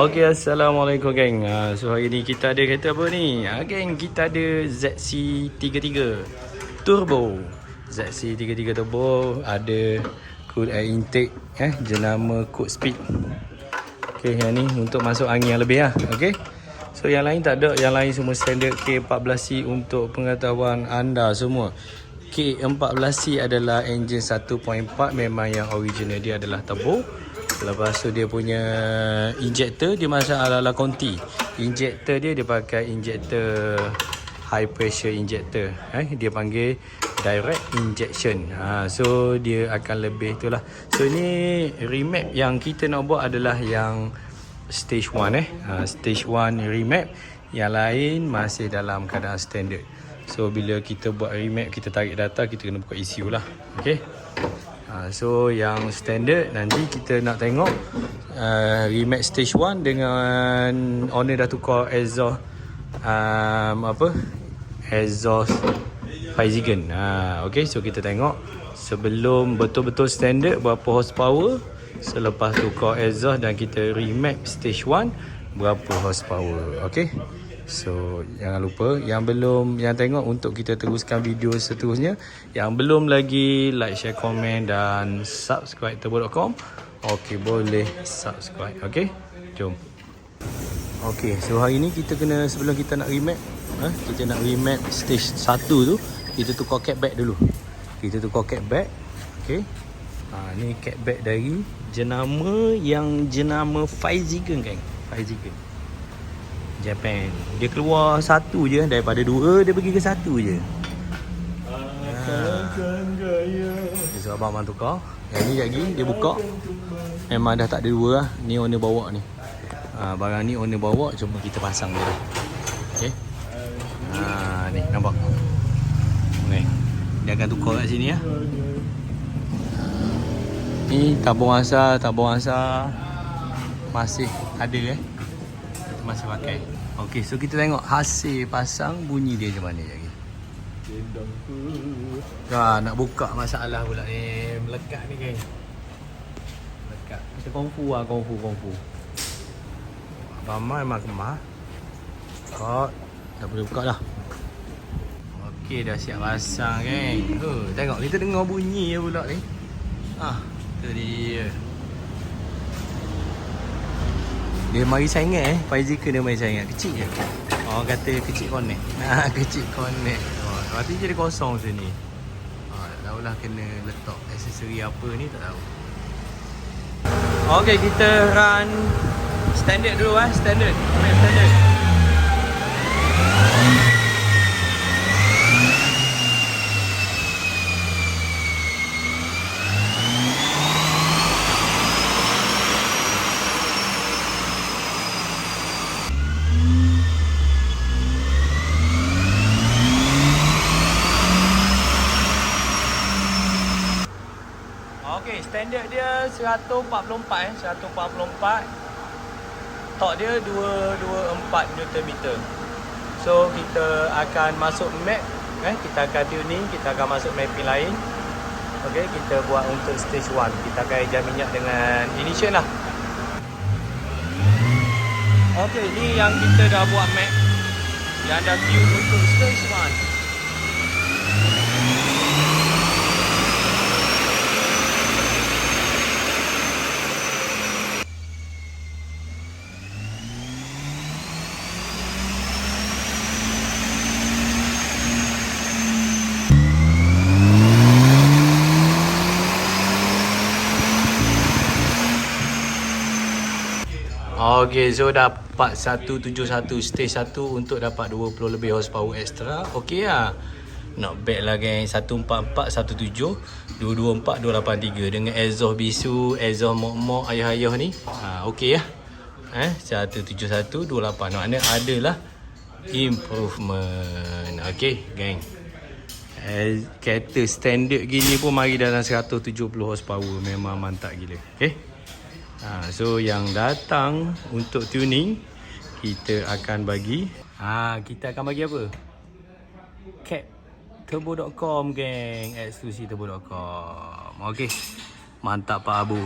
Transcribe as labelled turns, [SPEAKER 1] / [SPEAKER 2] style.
[SPEAKER 1] Okay, Assalamualaikum geng. So hari ni kita ada kereta apa ni? Geng, kita ada ZC33 Turbo. ZC33 Turbo ada code air intake jenama code speed. Okay, yang ni untuk masuk angin yang lebih lah. Okay. So yang lain tak ada, yang lain semua standard K14C untuk pengetahuan anda semua. K14C adalah engine 1.4, memang yang original dia adalah turbo. Lepas tu dia punya injector dia macam ala-ala Conti. Injector dia pakai injector high pressure injector. Dia panggil direct injection. So dia akan lebih tu lah. So ni remap yang kita nak buat adalah yang stage 1 stage 1 remap. Yang lain masih dalam keadaan standard. So bila kita buat remap, kita tarik data, kita kena buka ECU lah. Okay. So yang standard nanti kita nak tengok remap stage 1 dengan owner dah tukar exhaust exhaust Faizigen. Okay, so kita tengok sebelum betul-betul standard berapa horsepower, selepas tukar exhaust dan kita remap stage 1 berapa horsepower. Okay, so jangan lupa yang belum, yang tengok untuk kita teruskan video seterusnya, yang belum lagi like, share, komen dan subscribe turbo.com. Okey, boleh subscribe. Okey, jom. Okey, so hari ni kita kena, sebelum kita nak remap, kita nak remap stage 1 tu, kita tukar cat bag dulu. Kita tukar cat bag. Okey. Ni cat bag dari jenama Faizigen geng. Faizigen Japan. Dia keluar satu je, daripada dua dia pergi ke satu je. So abang tukar. Yang ni lagi dia buka, memang dah tak ada dua lah. Ni owner bawa ni. Barang ni owner bawa, cuma kita pasang je lah. Okay. Ni nampak. Ni dia akan tukar kat sini ya. Ni tabung asal masih ada masih pakai. Okey, so kita tengok hasil pasang bunyi dia macam mana lagi. Nak buka masalah pula ni, melekat ni geng. Melekat. Kita kungfu. Abang memang kemah. Dah boleh buka dah. Okey, dah siap pasang geng. Tengok, kita dengar bunyi je pula ni. Tu dia. Dia mari saya ingat Faizigen dia mari saya ingat kecil je. Orang kata kecil connect. Kecil connect. Lepas tu jadi kosong sini. Tak tahulah kena letak aksesori apa ni, tak tahu. Okey, kita run standard dulu standard. Standard. Okey, standard dia 144 144. Torque dia 224 Nm. So kita akan masuk map, kita akan tuning, kita akan masuk mapping lain. Okey, kita buat untuk stage 1. Kita akan ejar minyak dengan ignition lah. Okey, ni yang kita dah buat map, yang dah tune untuk stage 1. Okey, so dapat 171 stage 1 untuk dapat 20 lebih horsepower extra. Okey lah. Not bad lah geng. 144, 17, 224, 283 dengan exhaust bisu, exhaust mok-mok ayah-ayah ni. Okey lah. 171, 28. Maknanya adalah improvement. Okey, geng. Kereta standard gini pun mari dalam 170 horsepower. Memang mantap gila. Okey. So yang datang untuk tuning, kita akan bagi apa? Cap turbo.com geng, eksklusif turbo.com. Okey. Mantap Pak Abu.